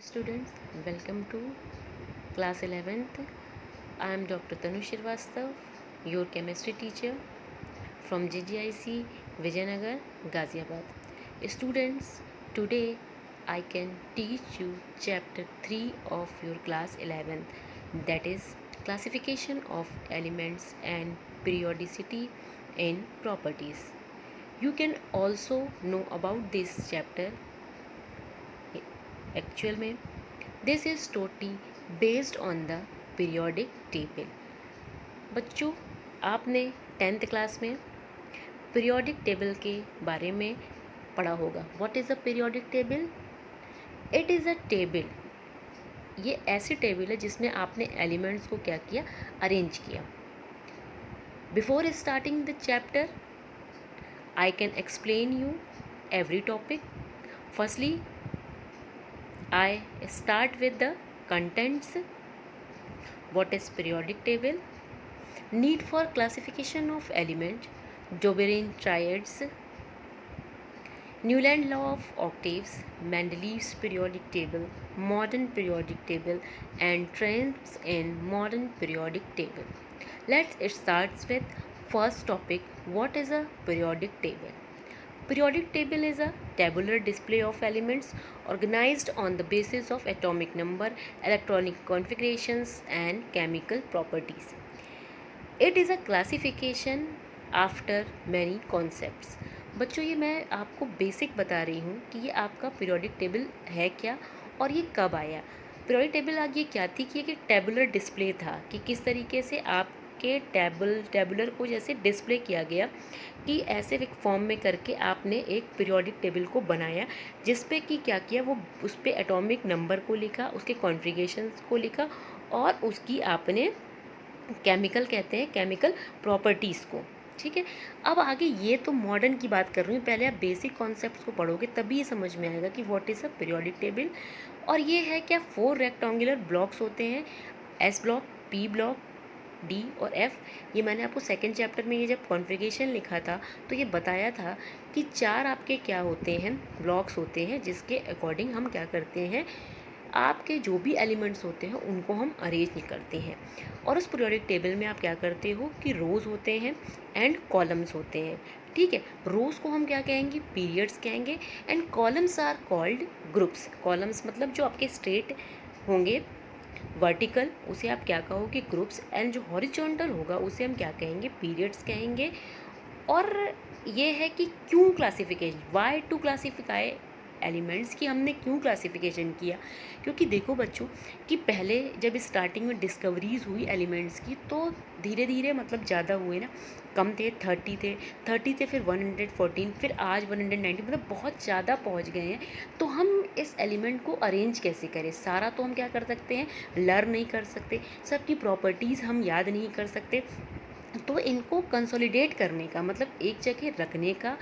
Students, welcome to class 11th. I am Dr. Tanu Shrivastava, your chemistry teacher from GGIC Vijayanagar, Ghaziabad. Students, today I can teach you chapter 3 of your class 11th, that is classification of elements and periodicity in properties. You can also know about this chapter actual में this is totally based on the periodic table. बच्चों, आपने 10th class में periodic table के बारे में पढ़ा होगा। What is a periodic table? It is a table, ये ऐसी टेबल है जिसमें आपने एलिमेंट्स को क्या किया, अरेंज किया। Before starting the chapter I can explain you every topic. Firstly I start with the contents. What is periodic table? Need for classification of element, Doberan triads, Newland law of octaves, Mendeleev's periodic table, modern periodic table, and trends in modern periodic table. Let's start with first topic. What is a periodic table? Periodic table is a tabular display of elements organized on the basis of atomic number, electronic configurations, and chemical properties. It is a classification after many concepts. बच्चों, ये मैं आपको basic बता रही हूँ कि ये आपका पीरियोडिक टेबल है क्या और ये कब आया। पीरियोडिक टेबल आगे क्या थी कि एक टेबुलर डिस्प्ले था कि किस तरीके से आपके टेबुलर को जैसे डिस्प्ले किया गया कि ऐसे एक फॉर्म में करके आपने एक पीरियोडिक टेबल को बनाया जिस पे कि क्या किया, वो उस पर एटॉमिक नंबर को लिखा, उसके कॉन्फ़िगरेशंस को लिखा और उसकी आपने केमिकल कहते हैं केमिकल प्रॉपर्टीज़ को। ठीक है, अब आगे ये तो मॉडर्न की बात कर रही हूँ, पहले आप बेसिक कॉन्सेप्ट्स को पढ़ोगे तभी ये समझ में आएगा कि what is a periodic table. और ये है क्या, 4 रेक्टेंगुलर ब्लॉक्स होते हैं, S block, P block, D और एफ। ये मैंने आपको सेकंड चैप्टर में ये जब कॉन्फ़िगरेशन लिखा था तो ये बताया था कि 4 आपके क्या होते हैं, ब्लॉक्स होते हैं जिसके अकॉर्डिंग हम क्या करते हैं, आपके जो भी एलिमेंट्स होते हैं उनको हम अरेंज करते हैं। और उस पीरियोडिक टेबल में आप क्या करते हो कि रोज़ होते हैं एंड कॉलम्स होते हैं। ठीक है, रोज़ को हम क्या कहेंगे, पीरियड्स कहेंगे, and columns are called groups. Columns मतलब जो आपके स्ट्रेट होंगे वर्टिकल, उसे आप क्या कहोगे, ग्रुप्स, एंड जो हॉरिजॉन्टल होगा उसे हम क्या कहेंगे, पीरियड्स कहेंगे। और ये है कि क्यों classification, why to classify elements, की हमने क्यों क्लासिफिकेशन किया। क्योंकि देखो बच्चों कि पहले जब स्टार्टिंग में डिस्कवरीज हुई एलिमेंट्स की तो धीरे धीरे मतलब ज़्यादा हुए ना, कम थे, 30 थे, फिर 114, फिर आज 190, मतलब बहुत ज़्यादा पहुंच गए हैं। तो हम इस एलिमेंट को अरेंज कैसे करें, सारा तो हम क्या कर सकते हैं, लर्न नहीं कर सकते, सबकी प्रॉपर्टीज़ हम याद नहीं कर सकते। तो इनको कंसोलिडेट करने का मतलब एक जगह रखने का,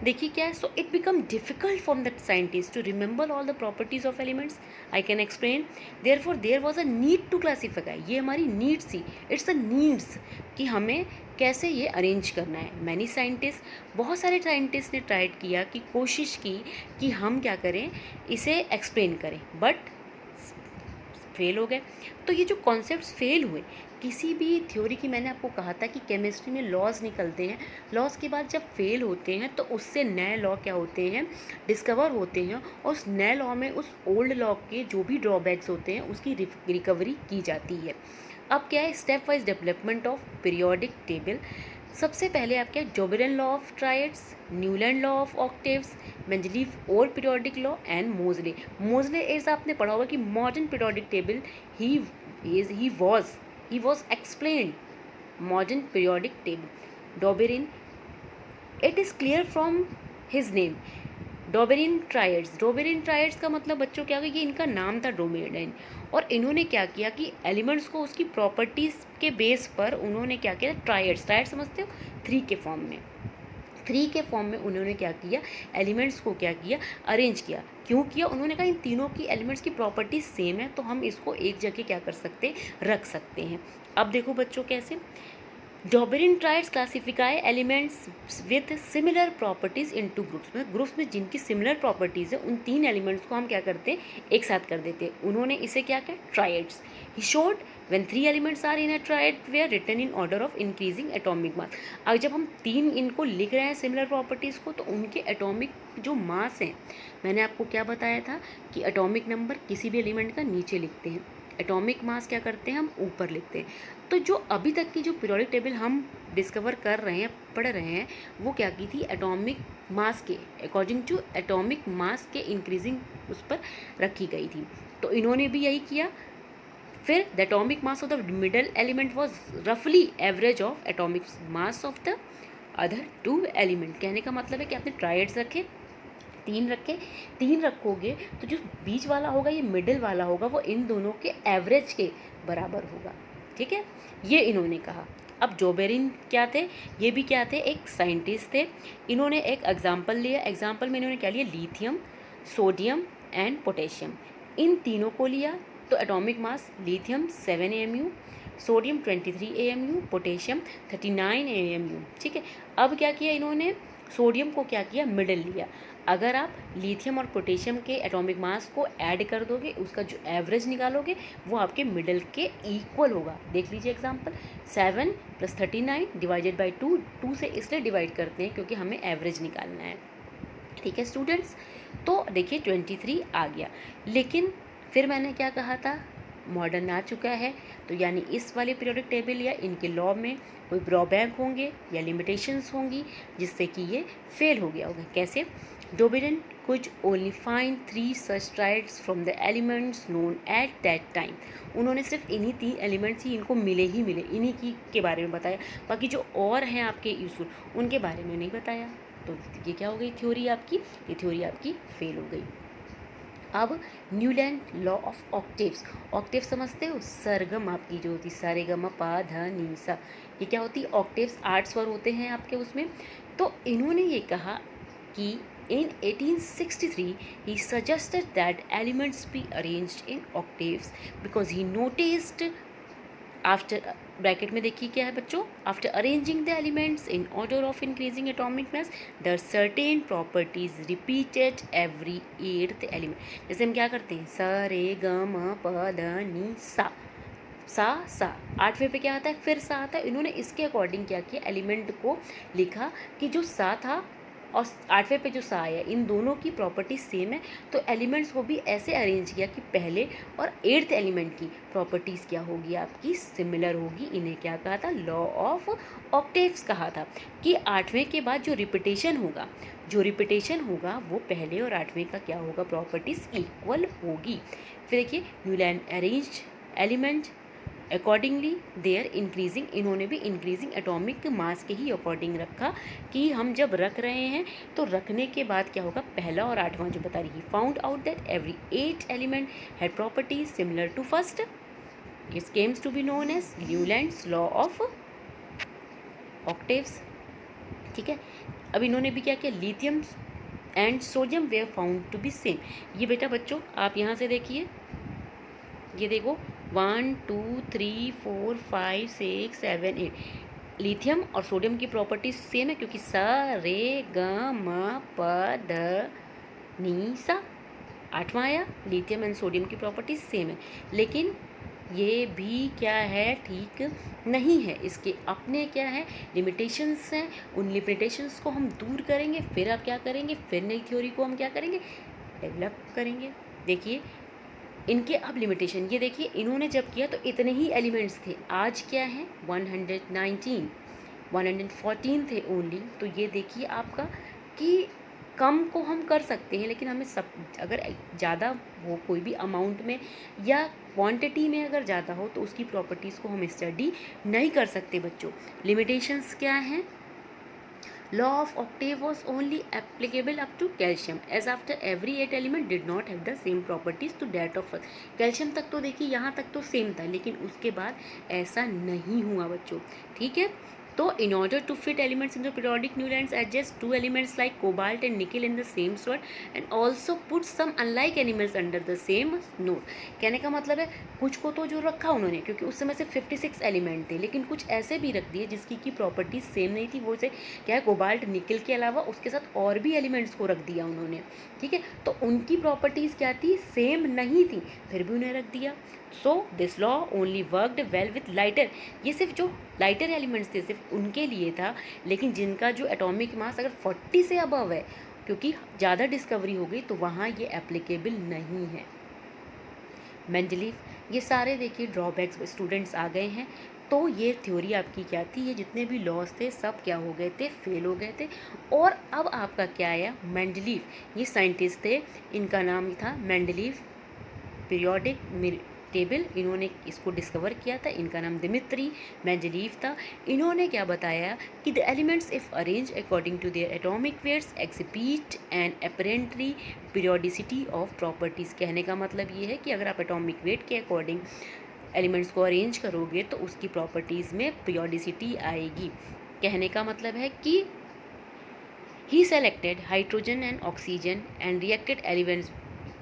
देखिए क्या है, so it become difficult for the scientist to remember all the properties of elements. I can explain, therefore there was a need to classify, ये हमारी नीड्स थी, इट्स अ नीड्स कि हमें कैसे ये अरेंज करना है। मैनी साइंटिस्ट, बहुत सारे साइंटिस्ट ने ट्राइड किया कि कोशिश की कि हम क्या करें, इसे एक्सप्लेन करें, बट फेल हो गए। तो ये जो कॉन्सेप्ट्स फेल हुए, किसी भी थ्योरी की, मैंने आपको कहा था कि केमिस्ट्री में लॉज निकलते हैं, लॉज के बाद जब फेल होते हैं तो उससे नए लॉ क्या होते हैं, डिस्कवर होते हैं, और उस नए लॉ में उस ओल्ड लॉ के जो भी ड्रॉबैक्स होते हैं उसकी रिकवरी की जाती है। अब क्या है, step wise development of periodic table. सबसे पहले आप क्या, Dobereiner law of triads, Newland law of octaves, Mendeleev और periodic law, and Moseley is, आपने पढ़ा होगा कि modern periodic table he was explained modern periodic table. Doberan, it is clear from his name, Dobereiner triads. Dobereiner triads का मतलब बच्चों क्या होगा, ये इनका नाम था डोबेरिन, और इन्होंने क्या किया कि एलिमेंट्स को उसकी प्रॉपर्टीज़ के बेस पर उन्होंने क्या किया, ट्रायड्स, ट्रायड समझते हो, 3 के फॉर्म में, 3 के फॉर्म में उन्होंने क्या किया, एलिमेंट्स को क्या किया, अरेंज किया। क्यों किया, उन्होंने कहा इन तीनों की एलिमेंट्स की प्रॉपर्टीज सेम है तो हम इसको एक जगह क्या कर सकते हैं, रख सकते हैं। अब देखो बच्चों कैसे, Dobereiner triads classify elements with similar properties into groups, में ग्रुप्स में जिनकी सिमिलर प्रॉपर्टीज है उन 3 एलिमेंट्स को हम क्या करते हैं, एक साथ कर देते हैं। उन्होंने इसे क्या किया, triads. He showed when 3 elements are in a triad they are written in order of increasing atomic mass. अब जब हम 3 इनको लिख रहे हैं सिमिलर प्रॉपर्टीज़ को, तो उनके एटॉमिक जो मास हैं, मैंने आपको क्या बताया था कि एटॉमिक नंबर किसी भी एलिमेंट का नीचे लिखते हैं, एटॉमिक मास क्या करते हैं, हम ऊपर लिखते हैं। तो जो अभी तक की जो पीरियोडिक टेबल हम डिस्कवर कर रहे हैं, पढ़ रहे हैं, वो क्या की थी, एटॉमिक मास के अकॉर्डिंग टू एटॉमिक मास के इंक्रीजिंग उस पर रखी गई थी। तो इन्होंने भी यही किया। फिर the atomic mass of the middle element was रफली average of atomic mass of the other 2 element. कहने का मतलब है कि आपने ट्राइड्स रखे, 3 रखे, 3 रखोगे तो जो बीच वाला होगा, ये मिडिल वाला होगा, वो इन दोनों के एवरेज के बराबर होगा। ठीक है, ये इन्होंने कहा। अब जोबेरिन क्या थे, ये भी क्या थे, एक साइंटिस्ट थे। इन्होंने एक एग्जाम्पल लिया, एग्जाम्पल में इन्होंने क्या लिया, लिथियम, सोडियम एंड पोटेशियम, इन तीनों को लिया। तो atomic mass lithium 7 AMU, sodium 23 AMU, potassium 39 AMU। ठीक है, अब क्या किया इन्होंने, सोडियम को क्या किया, मिडिल लिया। अगर आप लिथियम और पोटेशियम के एटॉमिक मास को ऐड कर दोगे, उसका जो एवरेज निकालोगे वो आपके मिडिल के इक्वल होगा। देख लीजिए एग्जांपल, 7 + 39 डिवाइडेड बाई 2, 2 से इसलिए डिवाइड करते हैं क्योंकि हमें एवरेज निकालना है। ठीक है स्टूडेंट्स, तो देखिए 23 आ गया। लेकिन फिर मैंने क्या कहा था, मॉडर्न आ चुका है, तो यानी इस वाले पीरियोडिक टेबल या इनके लॉ में कोई ड्रॉबैक होंगे या लिमिटेशंस होंगी जिससे कि ये फेल हो गया होगा। कैसे, डोबिरन कुछ only find 3 such triads from the elements known at that time. उन्होंने सिर्फ इन्हीं 3 एलिमेंट्स ही इनको मिले ही मिले, इन्हीं की के बारे में बताया, बाकी जो और हैं आपके यूजफुल उनके बारे में नहीं बताया। तो ये क्या हो गई, थ्योरी आपकी, ये थ्योरी आपकी फेल हो गई। अब Newland law of octaves, octave समझते हो, सरगम आपकी जो होती, सारे गमा पा ध नी सा, ये क्या होती, ऑक्टेव्स 8 स्वर होते हैं आपके उसमें। तो इन्होंने ये कहा कि in 1863 he suggested that elements be arranged in octaves because he noticed after, bracket में देखिए क्या है बच्चों, after arranging the elements in order of increasing atomic mass there are certain properties repeated every 8th element. जैसे हम क्या करते हैं, स रे ग म प ध नी सा, सा 8वें पे क्या आता है, फिर सा आता है। इन्होंने इसके अकॉर्डिंग क्या किया, एलिमेंट को लिखा कि जो सा था और 8वें पे जो सा आया, इन दोनों की प्रॉपर्टी सेम है, तो एलिमेंट्स को भी ऐसे अरेंज किया कि पहले और 8th एलिमेंट की प्रॉपर्टीज़ क्या होगी, आपकी सिमिलर होगी। इन्हें क्या कहा था, लॉ ऑफ ऑक्टेव्स कहा था कि 8वें के बाद जो रिपीटेशन होगा वो पहले और 8वें का क्या होगा, प्रॉपर्टीज़ इक्वल होगी। फिर देखिए, Newland arranged element accordingly their increasing, इन्होंने भी इंक्रीजिंग एटॉमिक मास के ही अकॉर्डिंग रखा कि हम जब रख रहे हैं तो रखने के बाद क्या होगा, पहला और 8वां जो बता रही है, found out that every 8 element had properties similar to first, it came to be known as Newlands law of octaves. ठीक है, अब इन्होंने भी क्या किया, lithium and sodium were found to be same. ये बेटा बच्चों आप यहाँ से देखिए, ये देखो 1 2 3 4 5 6 7 8, लिथियम और सोडियम की प्रॉपर्टीज सेम है क्योंकि सा रे ग म प ध नी सा, 8वां आया, लिथियम एंड सोडियम की प्रॉपर्टीज सेम है। लेकिन ये भी क्या है, ठीक नहीं है, इसके अपने क्या है, लिमिटेशंस हैं। उन लिमिटेशंस को हम दूर करेंगे, फिर आप क्या करेंगे, फिर नई थ्योरी को हम क्या करेंगे, डेवलप करेंगे। देखिए इनके अब लिमिटेशन, ये देखिए इन्होंने जब किया तो इतने ही एलिमेंट्स थे, आज क्या है 119, 114 थे ओनली। तो ये देखिए आपका कि कम को हम कर सकते हैं, लेकिन हमें सब अगर ज़्यादा हो, कोई भी अमाउंट में या क्वांटिटी में अगर ज़्यादा हो तो उसकी प्रॉपर्टीज़ को हम स्टडी नहीं कर सकते बच्चों। लिमिटेशंस क्या हैं, law of octave was only applicable up to calcium as after every 8 element did not have the same properties to that of first। Calcium तक तो देखिए यहाँ तक तो सेम था, लेकिन उसके बाद ऐसा नहीं हुआ बच्चों। ठीक है, तो in order to fit elements into periodic nucleons, adjust two elements like cobalt and nickel in the same slot and also put some unlike elements under the same node. कहने का मतलब है कुछ को तो जो रखा उन्होंने, क्योंकि उस समय से 56 एलिमेंट थे, लेकिन कुछ ऐसे भी रख दिए जिसकी की प्रॉपर्टीज सेम नहीं थी। वो से क्या है, कोबाल्ट निकल के अलावा उसके साथ और भी एलिमेंट्स को रख दिया उन्होंने, ठीक है। तो उनकी प्रॉपर्टीज़ क्या थी, सेम नहीं थी, फिर भी उन्हें रख दिया। So this law only worked well with lighter, ये सिर्फ जो लाइटर एलिमेंट्स थे सिर्फ उनके लिए था, लेकिन जिनका जो एटॉमिक मास अगर 40 से अबव है, क्योंकि ज़्यादा डिस्कवरी हो गई, तो वहाँ ये एप्लीकेबल नहीं है। मेंडलीफ, ये सारे देखिए ड्रॉबैक्स स्टूडेंट्स आ गए हैं। तो ये थ्योरी आपकी क्या थी, ये जितने भी लॉज थे सब क्या हो गए थे, फेल हो गए थे। और अब आपका क्या आया, मेंडलीफ, ये साइंटिस्ट थे, इनका नाम था मेंडलीफ पीरियोडिक टेबल, इन्होंने इसको डिस्कवर किया था, इनका नाम दिमित्री मेंडलीफ था। इन्होंने क्या बताया कि the elements if arrange according to their atomic weights exhibit and apparently periodicity of properties. कहने का मतलब ये है कि अगर आप एटॉमिक वेट के अकॉर्डिंग एलिमेंट्स को अरेंज करोगे तो उसकी प्रॉपर्टीज़ में पीरियोडिसिटी आएगी। कहने का मतलब है कि he selected hydrogen and oxygen and reacted elements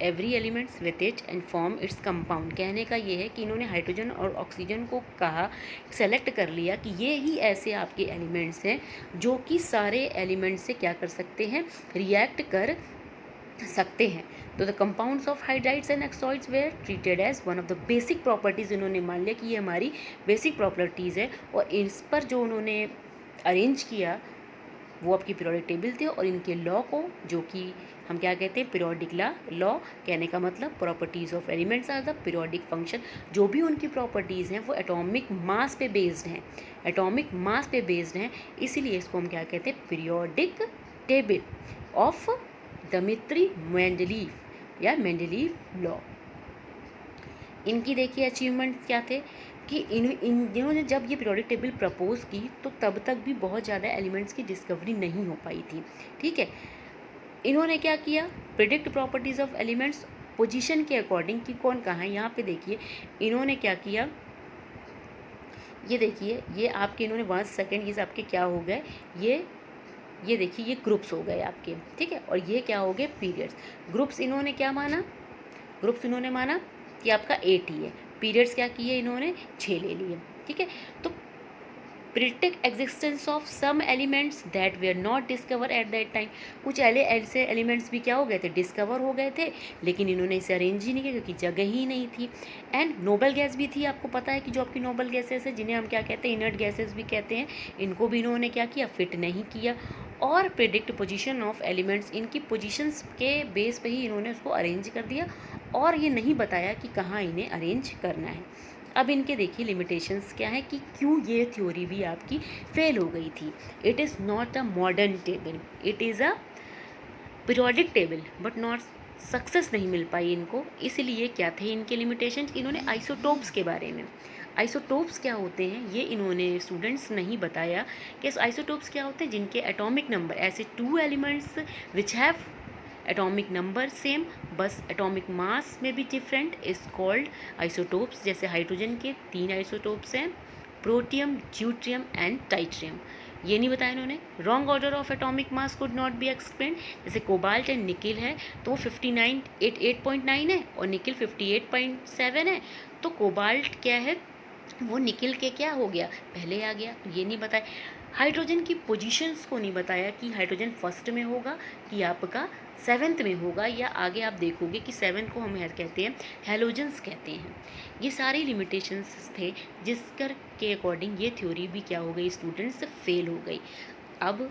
every elements with it and form its compound. कहने का ये है कि इन्होंने हाइड्रोजन और ऑक्सीजन को कहा, सेलेक्ट कर लिया कि ये ही ऐसे आपके एलिमेंट्स हैं जो कि सारे एलिमेंट्स से क्या कर सकते हैं, रिएक्ट कर सकते हैं। तो the compounds of hydrides and oxides were treated as one of the basic properties. इन्होंने मान लिया कि ये हमारी बेसिक प्रॉपर्टीज़ है, और इस पर जो उन्होंने अरेंज किया वो आपकी पीरियोडिक टेबल थी। और इनके लॉ को, जो कि हम क्या कहते हैं, पीरियोडिक लॉ, कहने का मतलब properties of elements are the periodic function. जो भी उनकी प्रॉपर्टीज़ हैं वो एटॉमिक मास पे बेस्ड हैं, एटॉमिक मास पे बेस्ड हैं, इसीलिए इसको हम क्या कहते हैं, periodic table of Dmitri Mendeleev या मेंडलीफ लॉ। इनकी देखिए अचीवमेंट क्या थे कि इन्होंने जब ये पीरियोडिक टेबल प्रपोज की तो तब तक भी बहुत ज़्यादा एलिमेंट्स की डिस्कवरी नहीं हो पाई थी, ठीक है। इन्होंने क्या किया, predict properties of elements position के अकॉर्डिंग कि कौन कहाँ है। यहाँ पे देखिए इन्होंने क्या किया, ये देखिए ये आपके इन्होंने 1 सेकेंड, ये आपके क्या हो गए, ये देखिए ये ग्रुप्स हो गए आपके, ठीक है। और ये क्या हो गए, पीरियड्स। ग्रुप्स इन्होंने क्या माना, ग्रुप्स इन्होंने माना कि आपका 8 ही है, पीरियड्स क्या किए इन्होंने, 6 ले लिए, ठीक है। तो predict existence of some elements that were not discover at that time. कुछ ऐसे एलिमेंट्स भी क्या हो गए थे, डिस्कवर हो गए थे, लेकिन इन्होंने इसे अरेंज ही नहीं किया क्योंकि जगह ही नहीं थी। एंड नोबल गैस भी थी, आपको पता है कि जो आपकी नोबल गैसेस है जिन्हें हम क्या कहते हैं, इनर्ट गैसेस भी कहते हैं, इनको भी इन्होंने क्या किया, फिट नहीं किया। और प्रिडिक्ट पोजीशन ऑफ एलिमेंट्स, इनकी पोजीशंस के बेस पे ही इन्होंने उसको अरेंज कर दिया, और ये नहीं बताया कि कहाँ इन्हें अरेंज करना है। अब इनके देखिए लिमिटेशंस क्या है कि क्यों ये थ्योरी भी आपकी फेल हो गई थी। It is not a modern table, it is a periodic table, but not success नहीं मिल पाई इनको। इसलिए क्या थे इनके लिमिटेशंस, इन्होंने आइसोटोप्स के बारे में, आइसोटोप्स क्या होते हैं ये इन्होंने स्टूडेंट्स नहीं बताया कि आइसोटोप्स क्या होते हैं, जिनके एटॉमिक नंबर, ऐसे 2 elements which have atomic number same बस एटॉमिक मास में भी डिफरेंट इज कॉल्ड आइसोटोप्स। जैसे हाइड्रोजन के 3 आइसोटोप्स हैं, प्रोटियम, ड्यूट्रियम एंड टाइट्रियम। ये नहीं बताया इन्होंने। Wrong order of atomic mass could not be explain. जैसे कोबाल्ट एंड निकिल है तो वो 58.9 है और निकिल 58.7 है, तो कोबाल्ट क्या है, वो निकिल के क्या हो गया, पहले आ गया, ये नहीं बताया। हाइड्रोजन की पोजीशंस को नहीं बताया कि हाइड्रोजन फर्स्ट में होगा कि आपका 7th में होगा, या आगे आप देखोगे कि 7 को हम कहते हैं हैलोजेंस कहते हैं। ये सारी लिमिटेशंस थे जिसकर के अकॉर्डिंग ये थ्योरी भी क्या हो गई, स्टूडेंट्स फेल हो गई। अब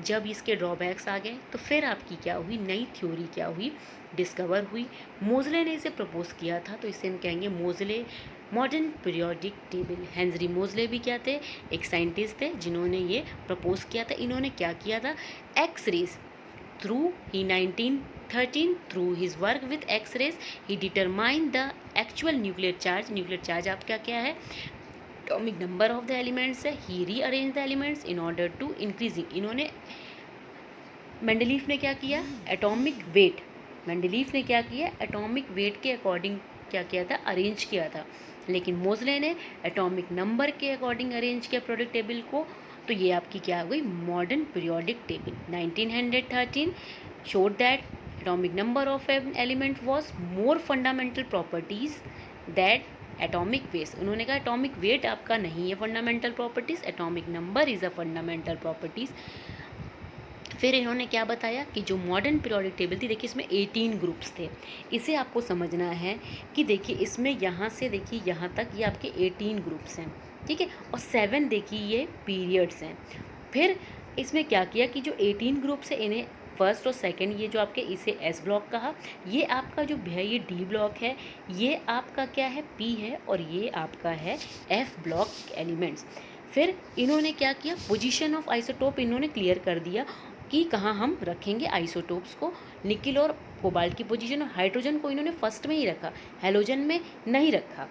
जब इसके ड्रॉबैक्स आ गए तो फिर आपकी क्या हुई, नई थ्योरी क्या हुई, डिस्कवर हुई। मोज़ले ने इसे प्रपोज किया था, तो इसे हम कहेंगे मोज़ले मॉडर्न पीरियोडिक टेबल। हेनरी मोज़ले भी क्या थे, एक साइंटिस्ट थे जिन्होंने ये प्रपोज किया था। इन्होंने क्या किया था, X rays through he 1913 through his work with X rays he determine the actual nuclear charge. Nuclear charge आपका क्या है, atomic number of the elements है। He rearrange the elements in order to increasing. इन्होंने Mendeleev ने क्या किया, atomic weight, Mendeleev ने क्या किया, एटॉमिक वेट के अकॉर्डिंग क्या किया था, अरेंज किया था। लेकिन मोज़ले ने एटॉमिक नंबर के अकॉर्डिंग अरेंज किया प्रोडक्ट टेबल को, तो ये आपकी क्या हो गई, modern periodic table. 1913 showed that atomic number of an element was more fundamental properties that atomic weight। उन्होंने कहा एटॉमिक वेट आपका नहीं है fundamental properties, atomic number is a fundamental properties. फिर इन्होंने क्या बताया कि जो मॉडर्न पीरियोडिक टेबल थी, देखिए इसमें 18 ग्रुप्स थे। इसे आपको समझना है कि देखिए इसमें यहाँ से देखिए यहाँ तक ये आपके 18 ग्रुप्स हैं, ठीक है, और 7 देखिए ये पीरियड्स हैं। फिर इसमें क्या किया कि जो 18 ग्रुप्स है इन्हें फर्स्ट और सेकंड, ये जो आपके इसे एस ब्लॉक कहा, ये आपका जो है ये डी ब्लॉक है, ये आपका क्या है पी है, और ये आपका है एफ ब्लॉक एलिमेंट्स। फिर इन्होंने क्या किया, पोजीशन ऑफ आइसोटोप इन्होंने क्लियर कर दिया कि कहाँ हम रखेंगे आइसोटोप्स को। निकिल और कोबाल्ट की पोजीशन, और हाइड्रोजन को इन्होंने फर्स्ट में ही रखा, हैलोजन में नहीं रखा।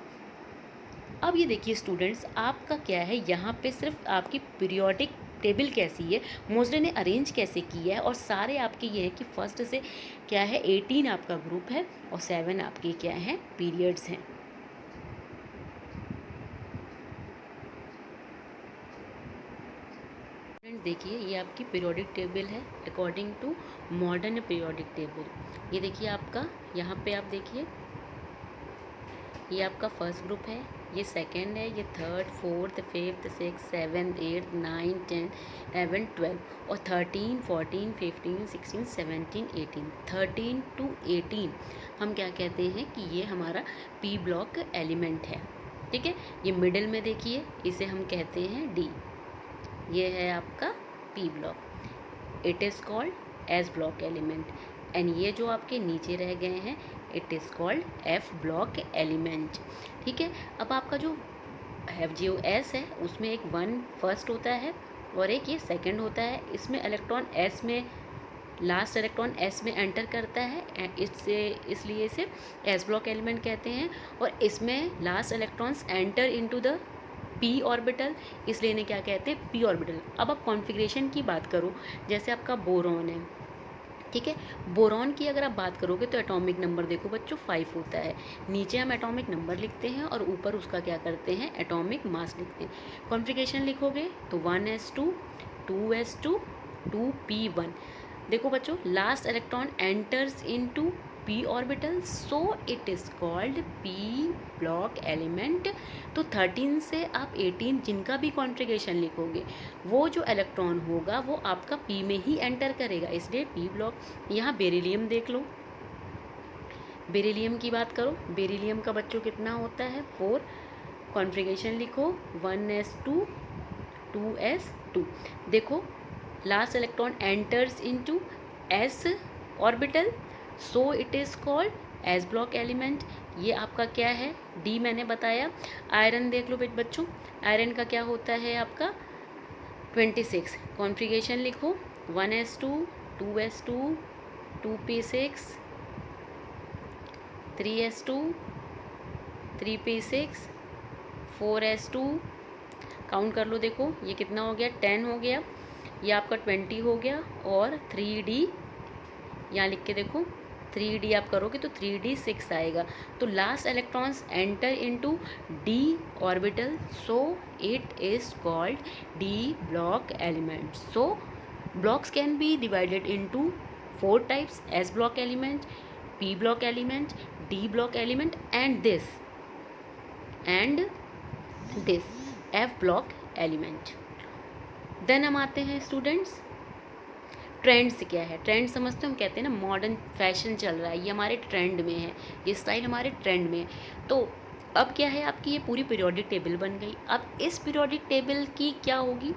अब ये देखिए स्टूडेंट्स, आपका क्या है यहाँ पे सिर्फ आपकी पीरियोडिक टेबल कैसी है, मोज़ले ने अरेंज कैसे किया है, और सारे आपके ये है कि फर्स्ट से क्या है 18 आपका ग्रुप है और 7 आपके क्या है पीरियड्स हैं। देखिए ये आपकी पीरियोडिक टेबल है according to modern periodic table. ये देखिए आपका यहाँ पे आप देखिए ये आपका फर्स्ट ग्रुप है, ये सेकंड है, ये third, fourth, fifth, six, seventh, eighth, 9, 10, 11, 12 और 13, 14, 15, 16, 17, 18। 13 to 18 हम क्या कहते हैं कि ये हमारा पी ब्लॉक एलिमेंट है, ठीक है। ये मिडिल में देखिए इसे हम कहते हैं डी, ये है आपका P block, it is called S block element. And ये जो आपके नीचे रह गए हैं it is called F block element, ठीक है। अब आपका जो एस है उसमें एक 1 फर्स्ट होता है और एक ये सेकंड होता है। इसमें इलेक्ट्रॉन एस में, लास्ट इलेक्ट्रॉन एस में एंटर करता है, इसलिए इसे एस ब्लॉक एलिमेंट कहते हैं। और इसमें last electrons enter into the P orbital, इसलिए इन्हें क्या कहते हैं पी ऑर्बिटल। अब आप कॉन्फ़िगरेशन की बात करो, जैसे आपका बोरॉन है, ठीक है। बोरॉन की अगर आप बात करोगे तो एटॉमिक नंबर देखो बच्चों 5 होता है। नीचे हम एटॉमिक नंबर लिखते हैं और ऊपर उसका क्या करते हैं एटॉमिक मास लिखते हैं। कॉन्फ़िगरेशन लिखोगे तो 1s2 2s2 2p1। देखो बच्चों last electron enters into P orbital, so it is called P block element. तो 13 से आप 18 जिनका भी कॉन्फ़िगरेशन लिखोगे वो जो इलेक्ट्रॉन होगा वो आपका पी में ही एंटर करेगा, इसलिए पी ब्लॉक। यहाँ बेरिलियम देख लो, बेरिलियम की बात करो, बेरिलियम का बच्चों कितना होता है 4। कॉन्फ़िगरेशन लिखो 1s2 2s2। देखो last electron enters into S orbital, so it is called S block element. ये आपका क्या है डी मैंने बताया। आयरन देख लो बच्चों, आयरन का क्या होता है आपका 26। कॉन्फ़िगरेशन लिखो 1s2 2s2 2p6 3s2 3p6 4s2। Count कर लो, देखो ये कितना हो गया 10 हो गया, ये आपका 20 हो गया, और 3d यहाँ लिख के देखो 3d आप करोगे तो 3d 6 आएगा। तो last electrons enter into D orbital, so it is called D block element. So blocks can be divided into 4 types, S block element, P block element, D block element and this F block element. Then हम आते हैं students trends क्या है। Trend समझते हो, हम कहते हैं ना मॉडर्न फैशन चल रहा है, ये हमारे ट्रेंड में है, ये स्टाइल हमारे ट्रेंड में है। तो अब क्या है आपकी ये पूरी पीरियोडिक टेबल बन गई। अब इस पीरियोडिक टेबल की क्या होगी,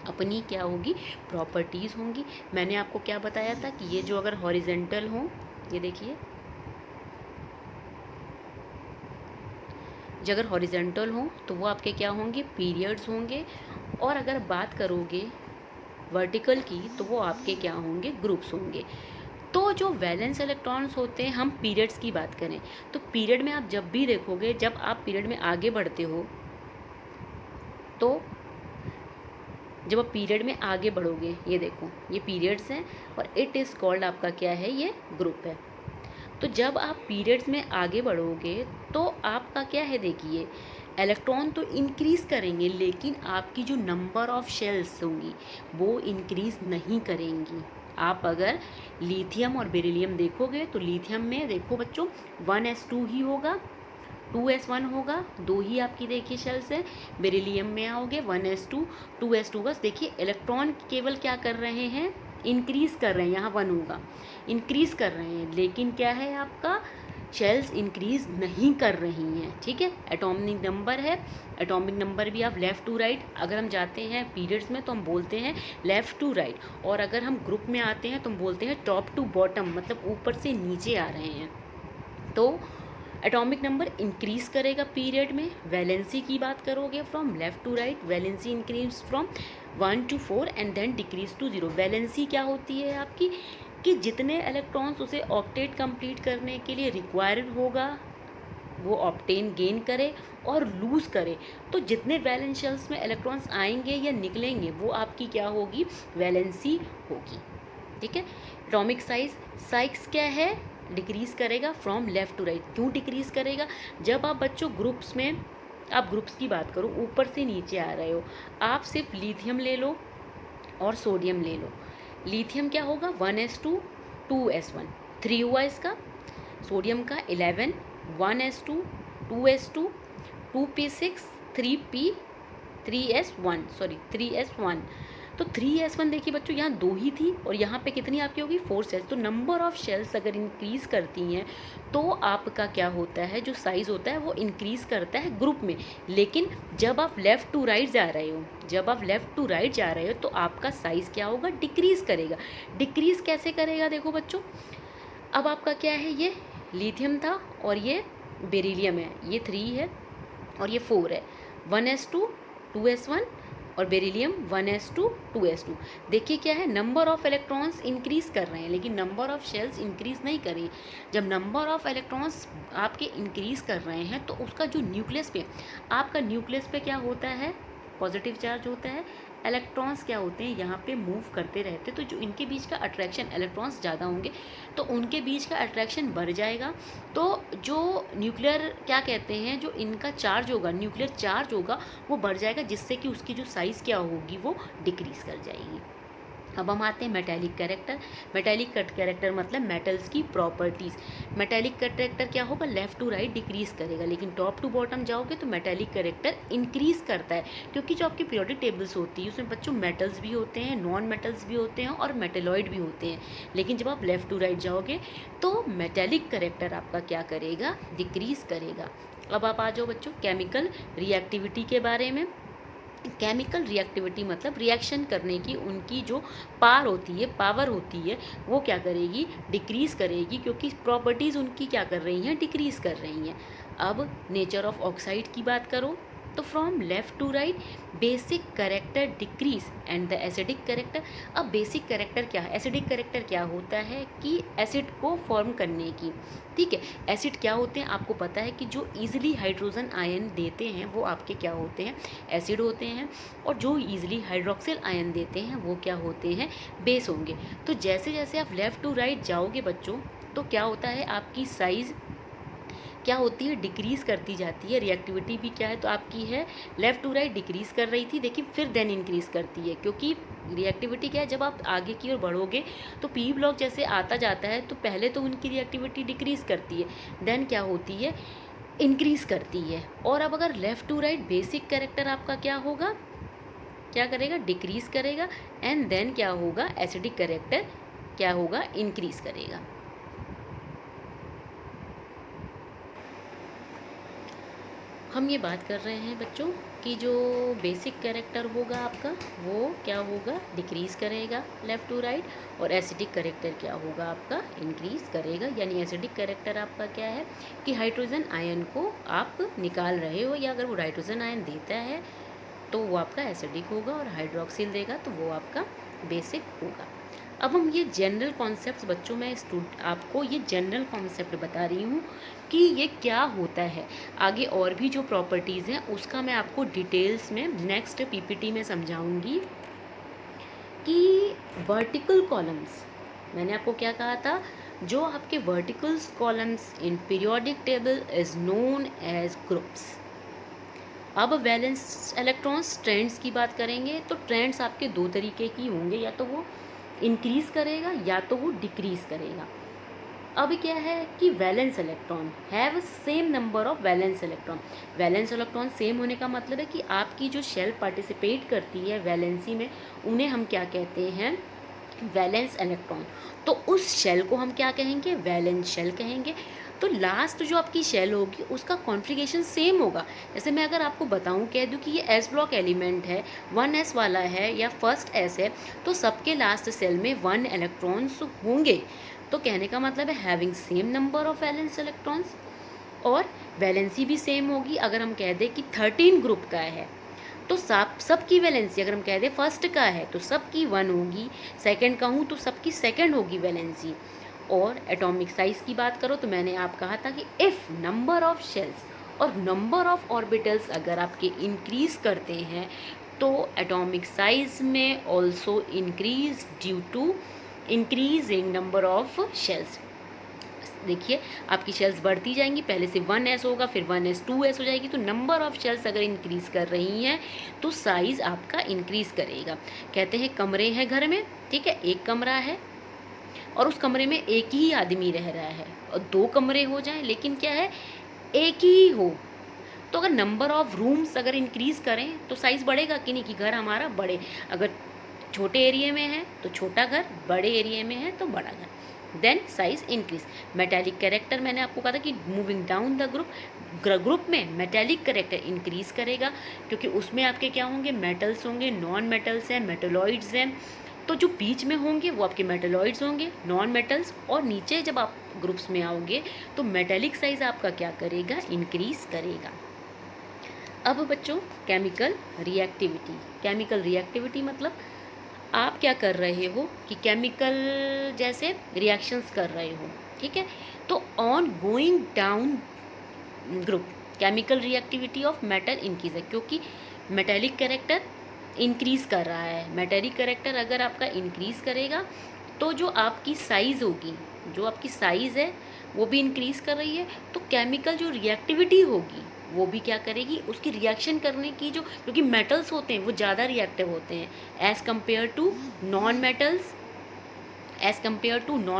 अपनी क्या होगी प्रॉपर्टीज़ होंगी। मैंने आपको क्या बताया था कि ये जो अगर हॉरिजेंटल हो, ये देखिए जो अगर हॉरिजेंटल हो तो वो आपके क्या होंगे पीरियड्स होंगे, और अगर बात करोगे वर्टिकल की तो वो आपके क्या होंगे ग्रुप्स होंगे। तो जो वैलेंस इलेक्ट्रॉन्स होते हैं, हम पीरियड्स की बात करें तो पीरियड में आप जब भी देखोगे, जब आप पीरियड में आगे बढ़ते हो, तो जब आप पीरियड में आगे बढ़ोगे, ये देखो ये पीरियड्स हैं और इट इज़ कॉल्ड आपका क्या है ये ग्रुप है। तो जब आप पीरियड्स में आगे बढ़ोगे तो आपका क्या है, देखिए इलेक्ट्रॉन तो इंक्रीज़ करेंगे लेकिन आपकी जो नंबर ऑफ शेल्स होंगी वो इंक्रीज़ नहीं करेंगी। आप अगर लिथियम और बेरिलियम देखोगे तो लिथियम में देखो बच्चों 1s2 ही होगा, 2s1 होगा, दो ही आपकी देखिए शेल्स है। बेरिलियम में आओगे 1s2 2s2, बस देखिए इलेक्ट्रॉन केवल क्या कर रहे हैं, इंक्रीज़ कर रहे हैं, यहाँ 1 होगा, इंक्रीज़ कर रहे हैं, लेकिन क्या है आपका शेल्स इंक्रीज़ नहीं कर रही हैं। ठीक है, एटॉमिक नंबर है, एटॉमिक नंबर भी आप लेफ़्ट टू राइट, अगर हम जाते हैं पीरियड्स में तो हम बोलते हैं लेफ़्ट टू राइट, और अगर हम ग्रुप में आते हैं तो हम बोलते हैं टॉप टू बॉटम, मतलब ऊपर से नीचे आ रहे हैं। तो एटॉमिक नंबर इंक्रीज़ करेगा पीरियड में। वैलेंसी की बात करोगे from left to right, valency increase from 1 to 4 and then decrease to 0। वैलेंसी क्या होती है आपकी, कि जितने इलेक्ट्रॉन्स उसे ऑक्टेट कंप्लीट करने के लिए रिक्वायर्ड होगा वो ऑप्टेन गेन करे और लूज़ करे। तो जितने वैलेंस शेल्स में इलेक्ट्रॉन्स आएंगे या निकलेंगे वो आपकी क्या होगी, वैलेंसी होगी। ठीक है, एटॉमिक साइज क्या है, डिक्रीज़ करेगा फ्रॉम लेफ़्ट टू राइट। क्यों डिक्रीज़ करेगा, जब आप बच्चों ग्रुप्स में, आप ग्रुप्स की बात करो ऊपर से नीचे आ रहे हो, आप सिर्फ लिथियम ले लो और सोडियम ले लो। लिथियम क्या होगा 1s2 2s1, 3 हुआ इसका, सोडियम का 11 1s2 2s2 2p6 3p 3s1 sorry 3s1। तो 3s1 देखिए बच्चों यहाँ दो ही थी और यहाँ पे कितनी आपकी होगी 4 शेल्स। तो नंबर ऑफ शेल्स अगर इंक्रीज़ करती हैं तो आपका क्या होता है, जो साइज़ होता है वो इंक्रीज़ करता है ग्रुप में। लेकिन जब आप लेफ़्ट टू राइट जा रहे हो, जब आप लेफ़्ट टू राइट जा रहे हो तो आपका साइज़ क्या होगा, डिक्रीज़ करेगा। डिक्रीज़ कैसे करेगा, देखो बच्चों अब आपका क्या है, ये लिथियम था और ये बेरिलियम है, ये 3 है और ये 4 है, 1s2 2s1 और बेरिलियम 1s2 2s2। देखिए क्या है, नंबर ऑफ इलेक्ट्रॉन्स इंक्रीज़ कर रहे हैं लेकिन नंबर ऑफ शेल्स इंक्रीज़ नहीं कर रही। जब नंबर ऑफ इलेक्ट्रॉन्स आपके इंक्रीज़ कर रहे हैं तो उसका जो न्यूक्लियस पे, आपका न्यूक्लियस पे क्या होता है, पॉजिटिव चार्ज होता है, इलेक्ट्रॉन्स क्या होते हैं यहाँ पे मूव करते रहते हैं। तो जो इनके बीच का अट्रैक्शन, इलेक्ट्रॉन्स ज़्यादा होंगे तो उनके बीच का अट्रैक्शन बढ़ जाएगा। तो जो न्यूक्लियर क्या कहते हैं, जो इनका चार्ज होगा, न्यूक्लियर चार्ज होगा वो बढ़ जाएगा, जिससे कि उसकी जो साइज़ क्या होगी वो डिक्रीज़ कर जाएगी। अब हम आते हैं मेटेलिक कैरेक्टर। मेटेलिक कैरेक्टर मतलब मेटल्स की प्रॉपर्टीज़। मेटेलिक कैरेक्टर क्या होगा, लेफ़्ट टू राइट डिक्रीज़ करेगा, लेकिन टॉप टू बॉटम जाओगे तो मेटेलिक कैरेक्टर इंक्रीज़ करता है। क्योंकि जो आपकी पीरियोडिक टेबल्स होती है उसमें बच्चों मेटल्स भी होते हैं, नॉन मेटल्स भी होते हैं और मेटेलॉइड भी होते हैं। लेकिन जब आप लेफ़्ट टू राइट जाओगे तो मेटेलिक कैरेक्टर आपका क्या करेगा, डिक्रीज़ करेगा। अब आप आ जाओ बच्चों केमिकल रिएक्टिविटी के बारे में। केमिकल रिएक्टिविटी मतलब रिएक्शन करने की उनकी जो पावर होती है वो क्या करेगी, डिक्रीज़ करेगी, क्योंकि प्रॉपर्टीज़ उनकी क्या कर रही हैं, डिक्रीज़ कर रही हैं। अब नेचर ऑफ ऑक्साइड की बात करो तो from left to right, basic character decrease and the acidic character. अब बेसिक करेक्टर क्या है, एसिडिक करेक्टर क्या होता है कि एसिड को फॉर्म करने की, ठीक है। एसिड क्या होते हैं आपको पता है कि जो ईजिली हाइड्रोजन आयन देते हैं वो आपके क्या होते हैं, एसिड होते हैं, और जो ईजिली हाइड्रोक्सिल आयन देते हैं वो क्या होते हैं, बेस होंगे। तो जैसे जैसे आप लेफ़्ट टू राइट जाओगे बच्चों तो क्या होता है, आपकी साइज़ क्या होती है, डिक्रीज़ करती जाती है। रिएक्टिविटी भी क्या है, तो आपकी है लेफ़्ट टू राइट डिक्रीज़ कर रही थी, देखिए फिर देन इंक्रीज़ करती है, क्योंकि रिएक्टिविटी क्या है, जब आप आगे की ओर बढ़ोगे तो पी ब्लॉक जैसे आता जाता है तो पहले तो उनकी रिएक्टिविटी डिक्रीज़ करती है, देन क्या होती है, इंक्रीज़ करती है। और अब अगर left to right basic character आपका क्या होगा, क्या करेगा, डिक्रीज़ करेगा, एंड देन क्या होगा, एसिडिक कैरेक्टर क्या होगा, इंक्रीज़ करेगा। हम ये बात कर रहे हैं बच्चों कि जो बेसिक कैरेक्टर होगा आपका वो क्या होगा, डिक्रीज़ करेगा लेफ़्ट टू राइट, और एसिडिक कैरेक्टर क्या होगा आपका, इंक्रीज़ करेगा। यानी एसिडिक कैरेक्टर आपका क्या है कि हाइड्रोजन आयन को आप निकाल रहे हो, या अगर वो हाइड्रोजन आयन देता है तो वो आपका एसिडिक होगा, और हाइड्रोक्सिल देगा तो वो आपका बेसिक होगा। अब हम ये जनरल कॉन्सेप्ट्स बच्चों, मैं आपको ये जनरल कॉन्सेप्ट बता रही हूँ कि ये क्या होता है। आगे और भी जो प्रॉपर्टीज़ हैं उसका मैं आपको डिटेल्स में नेक्स्ट पीपीटी में समझाऊंगी। कि वर्टिकल कॉलम्स, मैंने आपको क्या कहा था, जो आपके vertical columns in periodic table is known age groups. अब वैलेंस इलेक्ट्रॉन्स ट्रेंड्स की बात करेंगे तो ट्रेंड्स आपके दो तरीके की होंगे, या तो वो इंक्रीज करेगा या तो वो डिक्रीज करेगा। अब क्या है कि valence electron have same number of valence electron. Valence electron same होने का मतलब है कि आपकी जो शेल पार्टिसिपेट करती है वैलेंसी में, उन्हें हम क्या कहते हैं, वैलेंस इलेक्ट्रॉन। तो उस शेल को हम क्या कहेंगे, वैलेंस शेल कहेंगे। तो लास्ट जो आपकी शेल होगी उसका कॉन्फ़िगरेशन सेम होगा। जैसे मैं अगर आपको बताऊं, कह दूं कि ये एस ब्लॉक एलिमेंट है, 1s वाला है या फर्स्ट एस है, तो सबके लास्ट सेल में 1 इलेक्ट्रॉन्स होंगे। तो कहने का मतलब है having same number of valence electrons, और वैलेंसी भी सेम होगी। अगर हम कह दें कि 13 ग्रुप का है तो सबकी वैलेंसी, अगर हम कह दें फर्स्ट का है तो सबकी 1 होगी, सेकंड का हूँ तो सबकी सेकंड होगी वैलेंसी। और एटॉमिक साइज़ की बात करो तो मैंने आप कहा था कि इफ़ नंबर ऑफ शेल्स और नंबर ऑफ ऑर्बिटल्स अगर आपके इंक्रीज करते हैं तो एटॉमिक साइज में also increase due to increase in number of shells. देखिए आपकी शेल्स बढ़ती जाएंगी, पहले से 1s होगा, फिर 1s 2s हो जाएगी। तो नंबर ऑफ शेल्स अगर इंक्रीज़ कर रही हैं तो साइज़ आपका इंक्रीज़ करेगा। कहते हैं कमरे हैं घर में, ठीक है, एक कमरा है और उस कमरे में एक ही आदमी रह रहा है, और 2 कमरे हो जाएं लेकिन क्या है, एक ही हो, तो अगर नंबर ऑफ रूम्स अगर इंक्रीज़ करें तो साइज़ बढ़ेगा कि नहीं, कि घर हमारा बढ़े। अगर छोटे एरिया में है तो छोटा घर, बड़े एरिया में है तो बड़ा घर, then size increase. Metallic character मैंने आपको कहा था कि मूविंग डाउन द ग्रुप में मेटेलिक कैरेक्टर इंक्रीज करेगा, क्योंकि उसमें आपके क्या होंगे, मेटल्स होंगे, नॉन मेटल्स हैं, मेटलॉइड्स हैं। तो जो बीच में होंगे वो आपके मेटलॉइड्स होंगे, नॉन मेटल्स, और नीचे जब आप ग्रुप्स में आओगे तो मेटेलिक साइज आपका क्या करेगा, इंक्रीज करेगा। अब बच्चों केमिकल रिएक्टिविटी। केमिकल रिएक्टिविटी मतलब आप क्या कर रहे हो कि केमिकल जैसे रिएक्शंस कर रहे हो, ठीक है। तो on going down group chemical reactivity of metal increase है, क्योंकि मेटेलिक कैरेक्टर इंक्रीज कर रहा है। मेटेलिक कैरेक्टर अगर आपका इंक्रीज करेगा तो जो आपकी साइज़ होगी, जो आपकी साइज़ है वो भी इंक्रीज़ कर रही है, तो केमिकल जो रिएक्टिविटी होगी वो भी क्या करेगी, उसकी रिएक्शन करने की जो, क्योंकि मेटल्स होते हैं वो ज़्यादा रिएक्टिव होते हैं as compare to non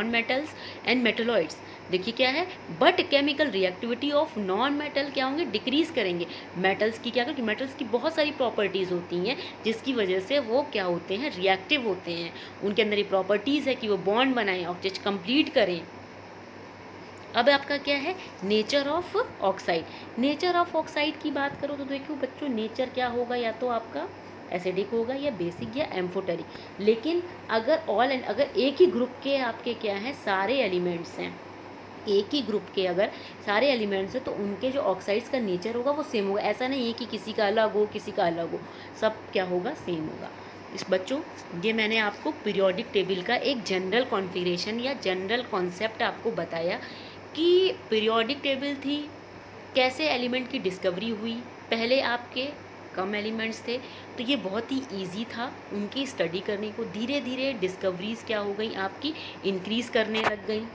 metals, and metalloids. देखिए क्या है, but chemical reactivity of non metal क्या होंगे, डिक्रीज़ करेंगे। मेटल्स की क्या, क्योंकि मेटल्स की बहुत सारी प्रॉपर्टीज़ होती हैं जिसकी वजह से वो क्या होते हैं, रिएक्टिव होते हैं। उनके अंदर ये प्रॉपर्टीज़ है कि वो बॉन्ड बनाएं, ऑक्सीजन कंप्लीट करें। अब आपका क्या है, nature of oxide. Nature of oxide की बात करो तो देखो बच्चों, नेचर क्या होगा, या तो आपका एसिडिक होगा या बेसिक या एम्फोटेरिक। लेकिन अगर एक ही ग्रुप के आपके क्या हैं, सारे एलिमेंट्स हैं, एक ही ग्रुप के अगर सारे एलिमेंट्स हैं तो उनके जो ऑक्साइड्स का नेचर होगा वो सेम होगा। ऐसा नहीं है कि किसी का अलग हो किसी का अलग हो, सब क्या होगा, सेम होगा। इस बच्चों ये मैंने आपको पीरियोडिक टेबल का एक जनरल कॉन्फ़िगरेशन या जनरल कॉन्सेप्ट आपको बताया कि पीरियोडिक टेबल थी, कैसे एलिमेंट की डिस्कवरी हुई। पहले आपके कम एलिमेंट्स थे तो ये बहुत ही इजी था उनकी स्टडी करने को। धीरे धीरे डिस्कवरीज क्या हो गई, आपकी इंक्रीज़ करने लग गई।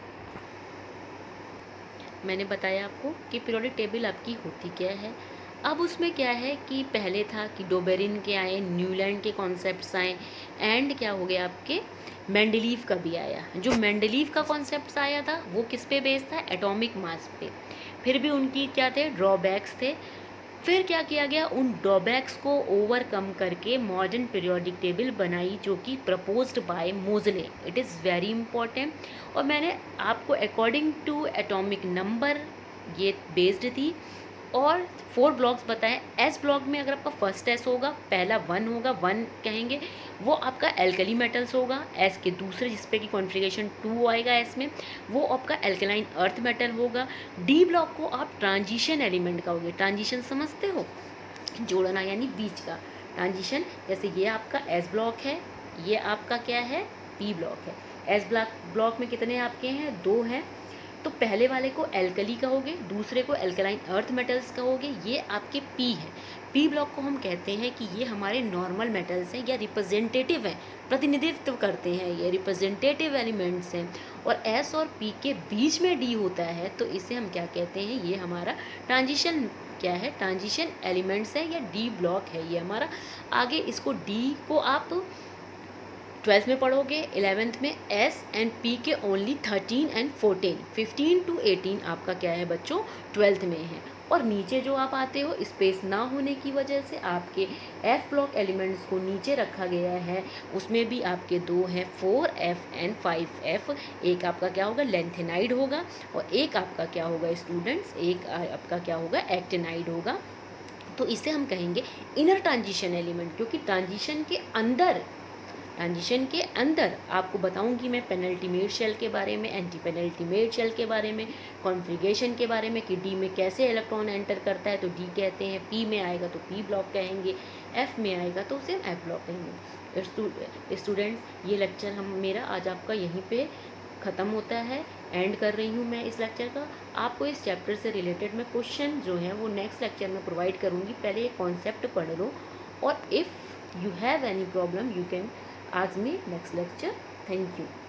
मैंने बताया आपको कि पीरियोडिक टेबल आपकी होती क्या है। अब उसमें क्या है कि पहले था कि डोबेरिन के आए, न्यूलैंड के कॉन्सेप्ट्स आए, एंड क्या हो गया आपके मेंडलीव का भी आया। जो मेंडलीव का कॉन्सेप्ट्स आया था वो किस पे बेस्ड था, एटॉमिक मास पे। फिर भी उनकी क्या थे, ड्रॉबैक्स थे। फिर क्या किया गया, उन ड्रॉबैक्स को ओवरकम करके मॉडर्न पीरियोडिक टेबल बनाई, जो कि proposed by Moseley. It is very important. और मैंने आपको अकॉर्डिंग टू एटॉमिक नंबर ये बेस्ड थी, और 4 ब्लॉक्स बताएं। एस ब्लॉक में अगर आपका फर्स्ट एस होगा, पहला 1 होगा, 1 कहेंगे, वो आपका एल्कली मेटल्स होगा। एस के दूसरे जिस पे की कॉन्फ़िगरेशन 2 आएगा एस में, वो आपका एल्कलाइन अर्थ मेटल होगा। डी ब्लॉक को आप ट्रांजिशन एलिमेंट कहोगे। ट्रांजिशन समझते हो, जोड़ना यानी बीच का ट्रांजिशन। जैसे ये आपका एस ब्लॉक है, ये आपका क्या है, पी ब्लॉक है। एस ब्लॉक में कितने आपके हैं, 2 हैं। तो पहले वाले को एल्कली कहोगे, दूसरे को एल्कलाइन अर्थ मेटल्स कहोगे, ये आपके पी है। पी ब्लॉक को हम कहते हैं कि ये हमारे नॉर्मल मेटल्स हैं या रिप्रेजेंटेटिव हैं, प्रतिनिधित्व करते हैं, ये रिप्रेजेंटेटिव एलिमेंट्स हैं। और एस और पी के बीच में डी होता है तो इसे हम क्या कहते हैं, ये हमारा ट्रांजिशन क्या है, ट्रांजिशन एलिमेंट्स है या डी ब्लॉक है ये हमारा। आगे इसको डी को आप 12th में पढ़ोगे, 11th में एस एंड पी के ओनली 13 एंड 14, 15 to 18 आपका क्या है बच्चों 12th में है। और नीचे जो आप आते हो स्पेस ना होने की वजह से आपके एफ ब्लॉक एलिमेंट्स को नीचे रखा गया है, उसमें भी आपके दो हैं 4F एंड 5F। एक आपका क्या होगा लेंथेनाइड होगा और एक आपका क्या होगा स्टूडेंट्स, एक आपका क्या होगा एक्टिनाइड होगा। तो इसे हम कहेंगे इनर ट्रांजिशन एलिमेंट, क्योंकि ट्रांजिशन के अंदर आपको बताऊंगी मैं पेनल्टीमेट शेल के बारे में, एंटी पेनल्टीमेट शेल के बारे में, कॉन्फ़िगरेशन के बारे में कि डी में कैसे इलेक्ट्रॉन एंटर करता है तो डी कहते हैं, पी में आएगा तो पी ब्लॉक कहेंगे, एफ में आएगा तो उसे एफ ब्लॉक कहेंगे। स्टूडेंट्स ये लेक्चर हम मेरा आज आपका यहीं पे ख़त्म होता है, एंड कर रही हूँ मैं इस लेक्चर का। आपको इस चैप्टर से रिलेटेड मैं क्वेश्चन जो हैं वो नेक्स्ट लेक्चर में प्रोवाइड करूँगी, पहले ये कॉन्सेप्ट पढ़ लो और if you have any problem you can ask me next lecture. Thank you.